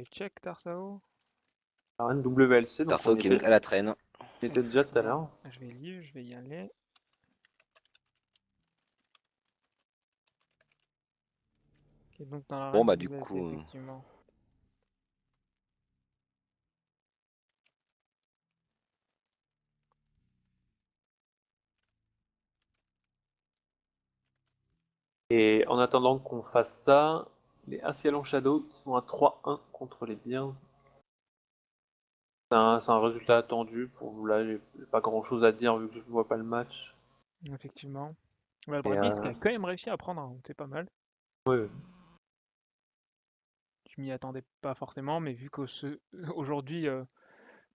aller check Tarsao. Alors, une WLC, donc Tarso on qui est donc à la traîne. était déjà tout à l'heure. Je vais lire, je vais y aller. Ok, donc dans la Bon, règle du WLC, coup, effectivement. Et en attendant qu'on fasse ça, les Ascialon Shadow qui sont à 3-1 contre les Bears. C'est un résultat attendu. Pour là, j'ai pas grand chose à dire vu que je ne vois pas le match. Effectivement. Bah, le Et, Brumbies qui a quand même réussi à prendre, hein, c'est pas mal. ouais. Je m'y attendais pas forcément, mais vu qu'aujourd'hui,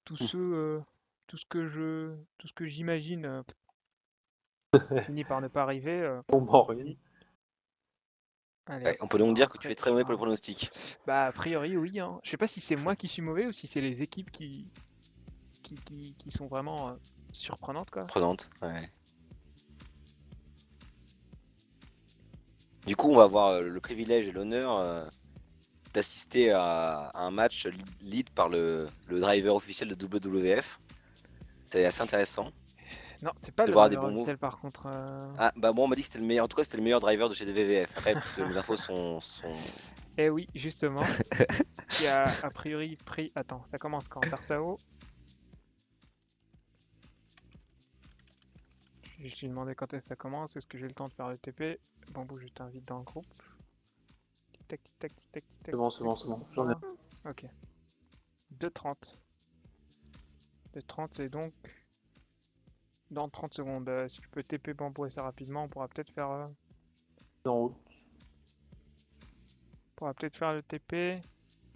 tout ce, tout ce que j'imagine finit par ne pas arriver. Tombe en ruine. Allez ouais, hop, on peut donc dire que tu rentrer es très mauvais dans pour le la- pronostic. Bah, a priori, oui, hein. Je sais pas si c'est moi qui suis mauvais ou si c'est les équipes qui sont vraiment surprenantes, quoi. Prenante, ouais. Du coup, on va avoir le privilège et l'honneur d'assister à un match lead par le driver officiel de WWF. C'est assez intéressant Non, c'est pas de le voir des driver bons moves. officiel par contre. Ah, bah bon, on m'a dit que c'était le meilleur. En tout cas, c'était le meilleur driver de chez WWF. Après, peut-être que mes infos sont... Eh oui, justement, qui a priori pris. Attends, ça commence quand? Tarsao. Je lui ai demandé quand est-ce que ça commence, est-ce que j'ai le temps de faire le TP? Bambou, je t'invite dans le groupe. Tic tac, tic tac, tic tac, tic tac, C'est bon, tic c'est tac. bon, c'est bon. J'en ai. Ok. 2:30. 2:30, c'est donc dans 30 secondes. Si tu peux TP Bambou assez rapidement, on pourra peut-être faire, En route. le TP.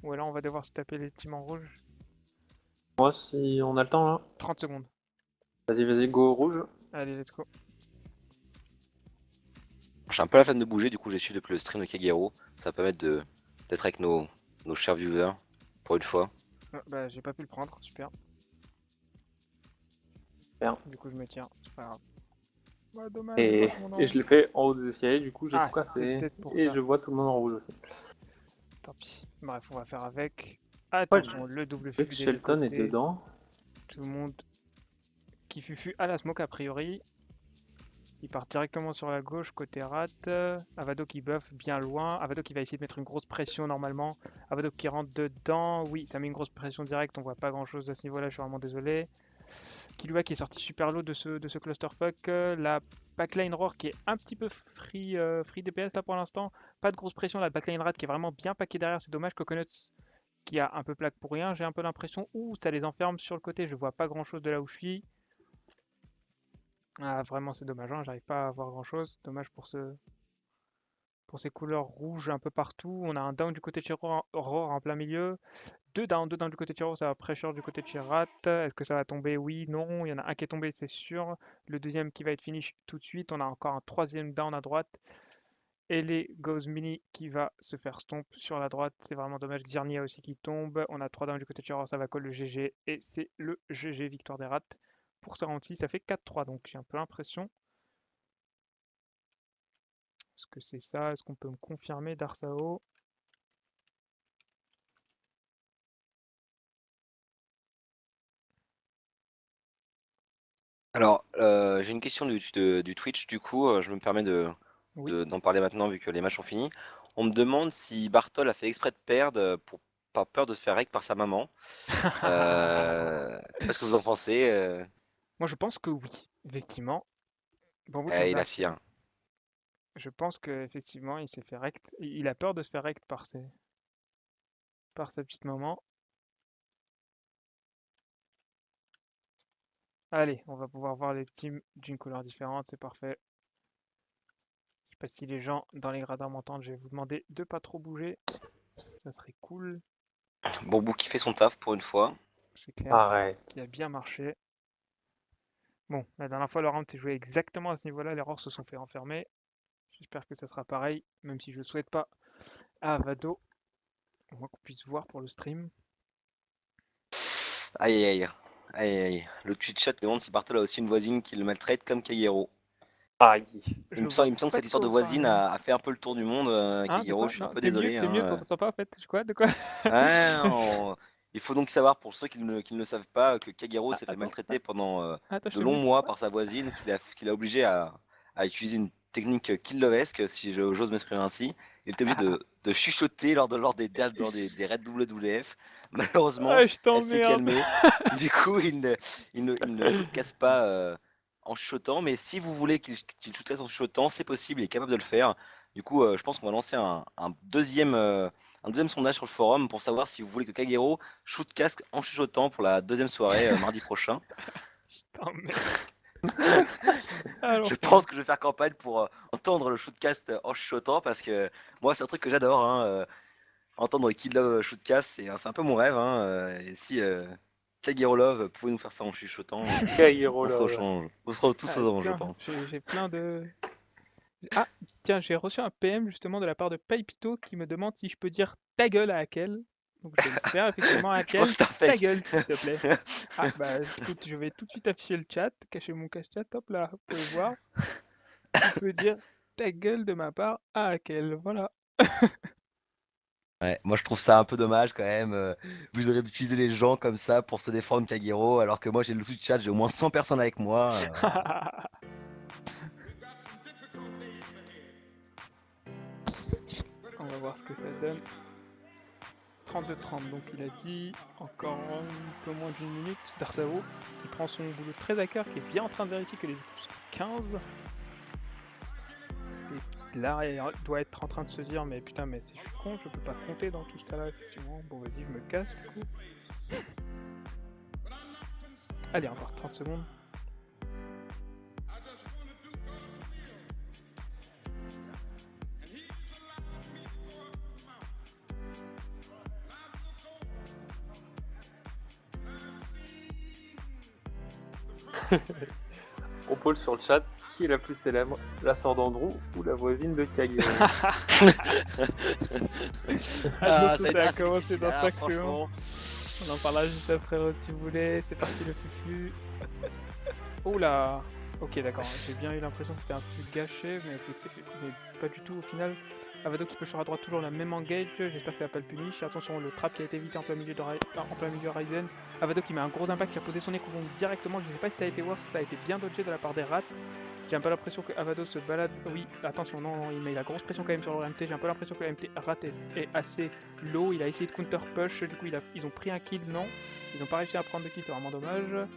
Ou alors on va devoir se taper les teams en rouge. Moi, si on a le temps là. 30 secondes. Vas-y, vas-y, go rouge. Allez, let's go. Je suis un peu la fan de bouger, du coup, j'ai suivi depuis le stream de Kagero. Ça va permettre d'être avec nos chers viewers, pour une fois. Ah, bah, j'ai pas pu le prendre, super. Bien. Du coup, je me tiens, c'est pas grave. Bah, dommage, je Et, vois tout le monde en et je rouge. l'ai fait en haut des escaliers, du coup j'ai Ah, tout c'est cassé. peut-être pour Et ça. je vois tout le monde en rouge aussi. Tant pis. Bref, on va faire avec. Ouais, Attention, le double je sais que fufu des deux Shelton est côtés. dedans. Tout le monde qui fufu à la smoke a priori. Il part directement sur la gauche, côté rat. Avado qui buff bien loin. Avado qui va essayer de mettre une grosse pression normalement. Avado qui rentre dedans. Oui, ça met une grosse pression directe. On voit pas grand chose à ce niveau-là, je suis vraiment désolé. Killua qui est sorti super low de ce clusterfuck. La backline Roar qui est un petit peu free DPS là pour l'instant. Pas de grosse pression. La backline Rat qui est vraiment bien paquée derrière. C'est dommage. Coconuts qui a un peu plaque pour rien. J'ai un peu l'impression. Ouh, ça les enferme sur le côté. Je vois pas grand chose de là où je suis. Ah, vraiment, c'est dommage, hein, j'arrive pas à voir grand-chose. Dommage pour ces couleurs rouges un peu partout. On a un down du côté de chez Aurore en plein milieu. Deux down du côté de chez Aurore, ça va pressure du côté de chez Rat. Est-ce que ça va tomber? Oui, non. Il y en a un qui est tombé, c'est sûr. Le deuxième qui va être finish tout de suite. On a encore un troisième down à droite. Et les Goes Mini qui va se faire stomp sur la droite. C'est vraiment dommage. Xirnia aussi qui tombe. On a trois downs du côté de chez Aurore, ça va coller le GG. Et c'est le GG, victoire des Rats. Pour ce round-ci, ça fait 4-3. Donc j'ai un peu l'impression. Est-ce que c'est ça? Est-ce qu'on peut me confirmer, Darsao? Alors, j'ai une question du Twitch, du coup, je me permets Oui. d'en parler maintenant vu que les matchs sont finis. On me demande si Bartol a fait exprès de perdre pour pas peur de se faire rec par sa maman. Je sais pas ce que vous en pensez. Moi, je pense que oui, effectivement. Bon, tu me fais Il un signe. affirme. Je pense qu'effectivement, il s'est fait rect. Il a peur de se faire rect par sa petite maman. Allez, on va pouvoir voir les teams d'une couleur différente, c'est parfait. Je sais pas si les gens dans les gradins m'entendent, je vais vous demander de pas trop bouger. Ça serait cool. Bon, Bou qui fait son taf pour une fois. C'est clair, Arrête. qui a bien marché. Bon, la dernière fois, le round s'est joué exactement à ce niveau-là. Les Roars se sont fait enfermer. J'espère que ça sera pareil, même si je ne souhaite pas à Vado. Au moins qu'on puisse voir pour le stream. Aïe aïe aïe. Aïe aïe. Le Twitch chat demande si Bartol a aussi une voisine qui le maltraite comme Kagero. Aïe. Il me semble que cette histoire de voisine a fait un peu le tour du monde, Hein, de Kagero, quoi? je suis un Non, peu t'es désolé. mieux, on t'entend pas en fait. De quoi? Ouais, il faut donc savoir, pour ceux qui ne le savent pas, que Kagero Ah, s'est fait attends, maltraiter pendant attends, je de te longs mute. mois par sa voisine, qui l'a obligé à utiliser une technique killovesque, si j'ose m'exprimer ainsi. Il était obligé de chuchoter lors des raids WWF. Malheureusement, Ah, je elle s'est t'emmerde. calmée. Du coup, il ne shootcasse pas en chuchotant, mais si vous voulez qu'il shootcasse en chuchotant, c'est possible, il est capable de le faire. Du coup, je pense qu'on va lancer un deuxième sondage sur le forum pour savoir si vous voulez que Kagero shootcast en chuchotant pour la deuxième soirée mardi prochain. Je t'emmerde. Alors, Je pense que je vais faire campagne pour entendre le shootcast en chuchotant parce que moi, c'est un truc que j'adore. Entendre Kid Love shootcast, c'est un peu mon rêve. Et si Kagero Love pouvait nous faire ça en chuchotant, Kagero on serait Love. on serait tous aux anges, je tiens, pense. j'ai plein de. Ah, tiens, j'ai reçu un PM justement de la part de Paipito qui me demande si je peux dire ta gueule à Akel. Donc je vais le faire effectivement à Je pense Akel. que c'est un Ta fake. gueule, s'il te plaît. Ah, bah écoute, je vais tout de suite afficher le chat, cacher mon cache-chat, hop là, vous pouvez voir. Tu peux dire ta gueule de ma part à Akel, voilà. Ouais, moi je trouve ça un peu dommage quand même. Vous aurez d'utiliser les gens comme ça pour se défendre Kagero, alors que moi j'ai le sous chat, j'ai au moins 100 personnes avec moi. On va voir ce que ça donne. 32-30, donc il a dit encore un peu moins d'une minute. Darsao qui prend son boulot très à cœur, qui est bien en train de vérifier que les équipes sont 15. Et là, il doit être en train de se dire, mais putain, mais si je suis con, je peux pas compter dans tout ce cas-là, effectivement. Bon, vas-y, je me casse du coup. Allez, encore 30 secondes. On pose sur le chat qui est la plus célèbre, la sœur d'Andrew ou la voisine de Kagero. Attention, Ça ça a assez commencé difficile, dans hein, 5 secondes. franchement. On en parlera juste après, si vous voulez. C'est parti le fufu. Oula. Ok, d'accord. J'ai bien eu l'impression que c'était un peu gâché, mais pas du tout au final. Avado qui peut sur à droite toujours la même engage. J'espère que ça va pas le punish. Attention, le trap qui a été évité en plein milieu de Ryzen. Avado qui met un gros impact, qui a posé son écouvon directement. Je sais pas si ça a été worth, ça a été bien dodgé de la part des rats. J'ai un peu l'impression que Avado se balade. Oui, attention, non, il met la grosse pression quand même sur le MT. J'ai un peu l'impression que le MT rat est assez low. Il a essayé de counter push. Du coup, ils ont pris un kill, non. Ils n'ont pas réussi à prendre de kill, c'est vraiment dommage.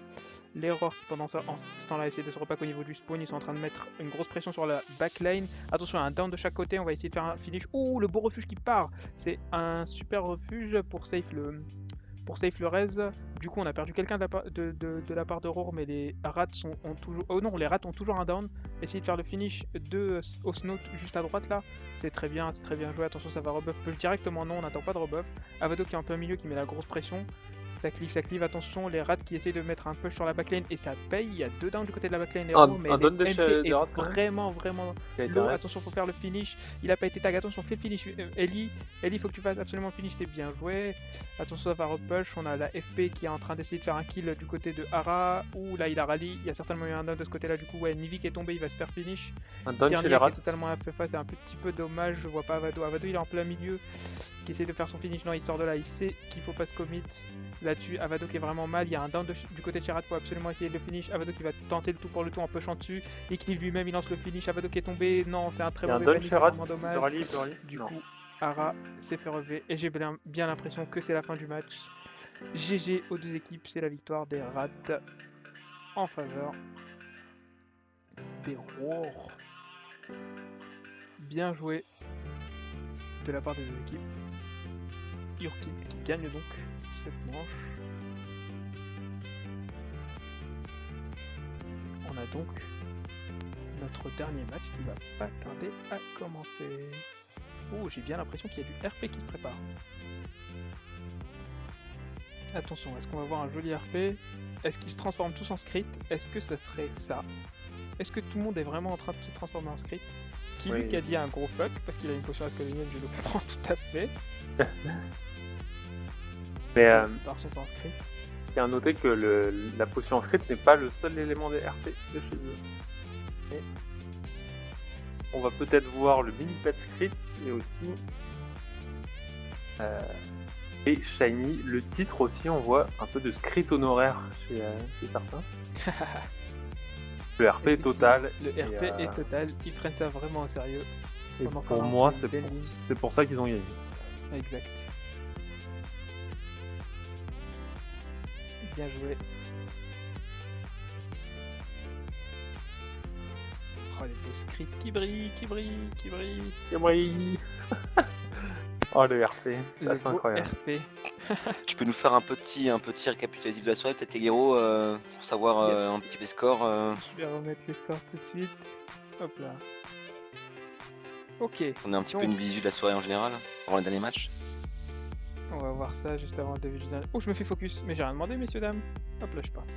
L'erreur qui pendant ça, en ce temps-là, essaie de se repack au niveau du spawn. Ils sont en train de mettre une grosse pression sur la backline. Attention, un down de chaque côté. On va essayer de faire un finish. Ouh, le beau refuge qui part. C'est un super refuge pour safe le res. Du coup, on a perdu quelqu'un de la part de Roar, mais les rats ont toujours. Oh non, les rats ont toujours un down. Essayez de faire le finish de Osno juste à droite là. C'est très bien joué. Attention, ça va rebuff push directement. Non, on n'attend pas de rebuff. Avado qui est en plein milieu, qui met la grosse pression. Ça clive, attention, les rats qui essayent de mettre un push sur la backline et ça paye. Il y a 2 downs du côté de la backline et Roar, mais un down de MP chez- est de rats, quand même. vraiment Il a été low. raid. Attention, faut faire le finish. Il a pas été tag. Attention, fais le finish. Ellie, faut que tu fasses absolument le finish. C'est bien joué. Attention, ça va repush. On a la FP qui est en train d'essayer de faire un kill du côté de Hara. Ouh, là, il a rallye. Il y a certainement eu un down de ce côté-là. Du coup, ouais, Nivi qui est tombé, il va se faire finish. Un down chez Dernier les qui rats. est totalement AFFA, c'est un petit peu dommage. Je vois pas Avado. Avado, il est en plein milieu. Qui essaie de faire son finish. Non, il sort de là. Il sait qu'il faut pas se commit là-dessus. Avado qui est vraiment mal. Il y a un down du côté de Chirat. Faut absolument essayer de le finish. Avado qui va tenter le tout pour le tout en pushant dessus. Ikniv lui-même, il lance le finish. Avado qui est tombé. Non, c'est un très Il y a un mauvais down panic. chez C'est Rat. vraiment dommage. Burly. Du Non. coup, Hara s'est fait relever et j'ai bien l'impression que c'est la fin du match. GG aux deux équipes, c'est la victoire des rats en faveur des Roar. Bien joué de la part des deux équipes. Urki qui gagne donc cette manche. On a donc notre dernier match qui va pas tarder à commencer. Oh, j'ai bien l'impression qu'il y a du RP qui se prépare. Attention, est-ce qu'on va voir un joli RP? Est-ce qu'ils se transforment tous en script? Est-ce que ça serait ça? Est-ce que tout le monde est vraiment en train de se transformer en script? Qui Oui. a dit un gros fuck parce qu'il a une potion alcoolienne, je le comprends tout à fait. Mais Par son en script. il y a à noter que la potion en script n'est pas le seul élément des RP de chez eux. on va peut-être voir le mini pet script et aussi et Shiny. Le titre aussi, on voit un peu de script honoraire chez certains. Le RP est total. Le RP est total, ils prennent ça vraiment au sérieux. Et Pendant pour ça, moi, c'est une belle ligne. c'est pour ça qu'ils ont gagné. Exact. Bien joué. Oh, les beaux scripts qui brillent, qui brillent, qui brillent. Et oui. Oh, le RP, Le c'est beau incroyable. RP. Tu peux nous faire un petit récapitulatif de la soirée, peut-être Kagero, pour savoir un petit peu score. Je vais remettre les scores tout de suite. Hop là. Ok. On a un petit peu Donc, une visu de la soirée en général, avant les derniers matchs. on va voir ça juste avant le début du dernier. Oh, je me fais focus, mais j'ai rien demandé, messieurs, dames. Hop là, je suis parti.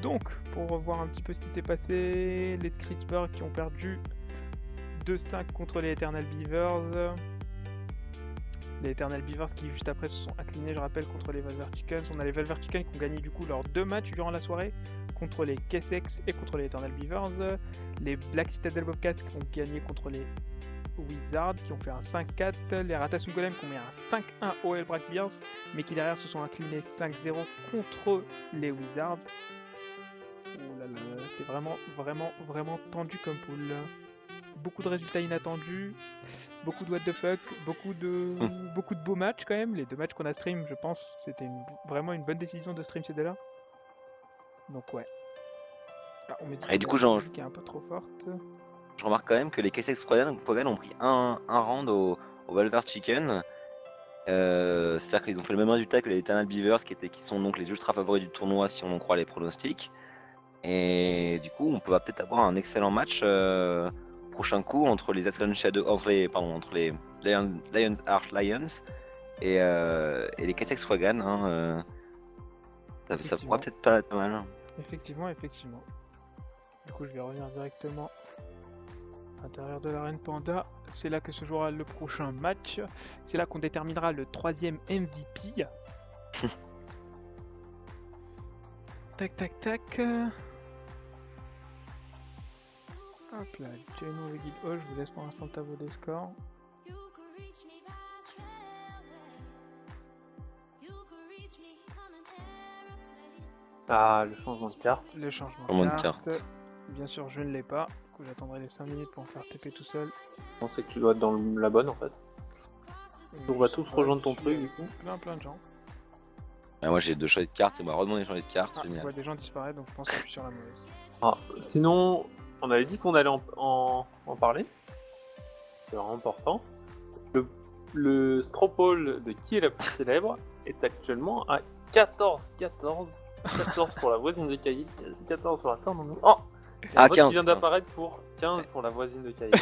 Donc, pour revoir un petit peu ce qui s'est passé, les Screechburg qui ont perdu 2-5 contre les Eternal Beavers. Les Eternal Beavers qui, juste après, se sont inclinés, je rappelle, contre les Velvet Chickens. On a les Velvet Chickens qui ont gagné du coup leurs 2 matchs durant la soirée contre les Kessex et contre les Eternal Beavers. Les Black Citadel Bobcats qui ont gagné contre les Wizards qui ont fait un 5-4, les Ratasum Golem qui ont mis un 5-1 aux Black Bears, mais qui derrière se sont inclinés 5-0 contre les Wizards. Oh là là, c'est vraiment tendu comme poule. Beaucoup de résultats inattendus, beaucoup de what the fuck, beaucoup de beaux matchs quand même. Les 2 matchs qu'on a stream, je pense, c'était vraiment une bonne décision de stream ces deux-là. Donc ouais. Ah, on me dit Et du que coup, la musique est un peu trop forte. Je remarque quand même que les Kessex Squadron ont pris un round au Velvet Chicken. C'est-à-dire qu'ils ont fait le même résultat que les Eternal Beavers qui sont donc les ultra favoris du tournoi si on en croit les pronostics. Et du coup, on va peut-être avoir un excellent match prochain coup entre les Ascalon Shadow, entre les Lionheart Lions et les Kessex Squadron. Hein, ça pourra peut-être pas être mal. Effectivement. Du coup, je vais revenir directement à l'intérieur de l'arène Panda. C'est là que se jouera le prochain match. C'est là qu'on déterminera le 3e MVP. Tac. Hop là, Geno et Guild Hall, je vous laisse pour l'instant le tableau des scores. Ah, le changement de carte. Le changement Changement de de carte. carte. Bien sûr, je ne l'ai pas. Du coup, j'attendrai les 5 minutes pour me faire TP tout seul. On sait que tu dois être dans la bonne en fait. On va tous rejoindre ton truc du coup. Plein de gens. Ah, moi j'ai 2 choix de cartes et on va redemander de changer de carte. Ah, je Génial. vois des gens disparaître, donc je pense que je suis sur la mauvaise. Ah, sinon, on avait dit qu'on allait en parler. C'est vraiment important. Le Stropole de qui est la plus célèbre est actuellement à 14 pour la voisine de Caïd, 14 pour la sœur de Oh, il y a un vote 15, qui vient 15. d'apparaître pour 15 pour la voisine de Caïd.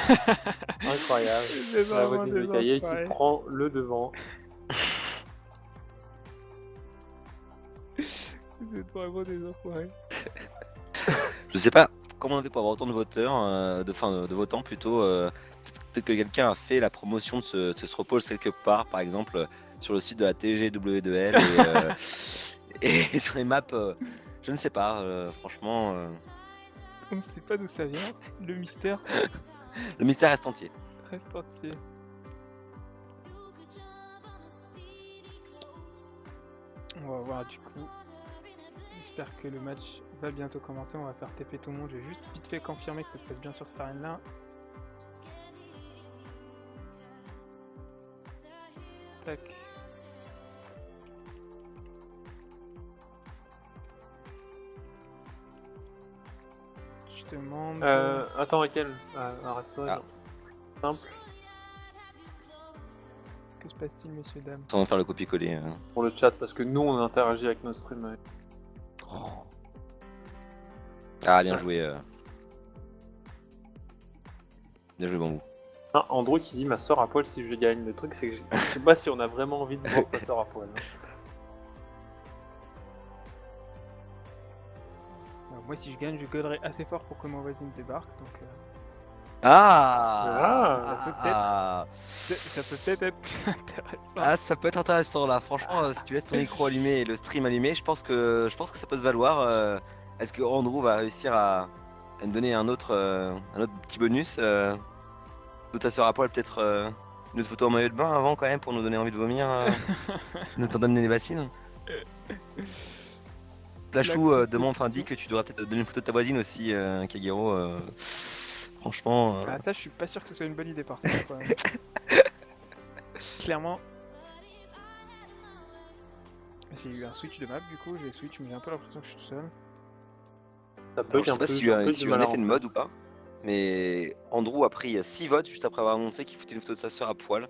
Incroyable. C'est La voisine de Caïd qui prend le devant. C'est vraiment des enfoirés. Je sais pas comment on a fait pour avoir autant de voteurs, de votants plutôt. Peut-être que quelqu'un a fait la promotion de ce Stropole quelque part, par exemple sur le site de la TGW2L et sur les maps. Je ne sais pas, franchement. On ne sait pas d'où ça vient. Le mystère Le mystère reste entier. reste entier. On va voir du coup. J'espère que le match va bientôt commencer. On va faire TP tout le monde. Je vais juste vite fait confirmer que ça se passe bien sur cette arène là. Tac. Je te demande. Attends, Raquel, arrête-toi. Ah. Simple. Que se passe-t-il, messieurs, dames? On va faire le copier-coller. Pour le chat, parce que nous on interagit avec nos streams. Ah, bien joué. Bien joué, Bambou. Ah, Andrew qui dit ma soeur à poil si je gagne. Le truc c'est que je sais pas si on a vraiment envie de voir sa soeur à poil. Alors, moi, si je gagne, je gueulerai assez fort pour que ma voisine débarque. Donc, Ah, ça peut peut-être être plus intéressant. Ah, ça peut être intéressant là. Franchement, si tu laisses ton micro allumé et le stream allumé, je pense que ça peut se valoir. Est-ce que Andrew va réussir à me donner un autre petit bonus. D'où ta sœur à poil, peut-être une autre photo en maillot de bain avant quand même pour nous donner envie de vomir. Nous t'en donner les bassines. Flashou demande, enfin dit que tu devrais peut-être donner une photo de ta voisine aussi, Kagero. Franchement. Ah, ça, je suis pas sûr que ce soit une bonne idée par contre. Clairement. J'ai eu un switch de map du coup, j'ai switch, mais j'ai un peu l'impression que je suis tout seul. Ça peut Alors, je sais pas si tu as du si mal un à effet de rentrer. mode ou pas, mais Andrew a pris 6 votes juste après avoir annoncé qu'il foutait une photo de sa sœur à poil.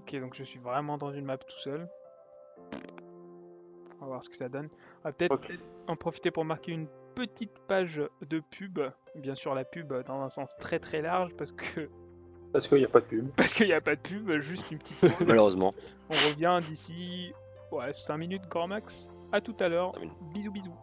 Ok, donc je suis vraiment dans une map tout seul. On va voir ce que ça donne. On va peut-être Ok. en profiter pour marquer une petite page de pub. Bien sûr, la pub dans un sens très très large parce que Parce qu'il n'y a pas de pub. parce qu'il n'y a pas de pub, juste une petite pause. Malheureusement. On revient d'ici 5 minutes grand max. À tout à l'heure. 5 minutes. Bisous bisous.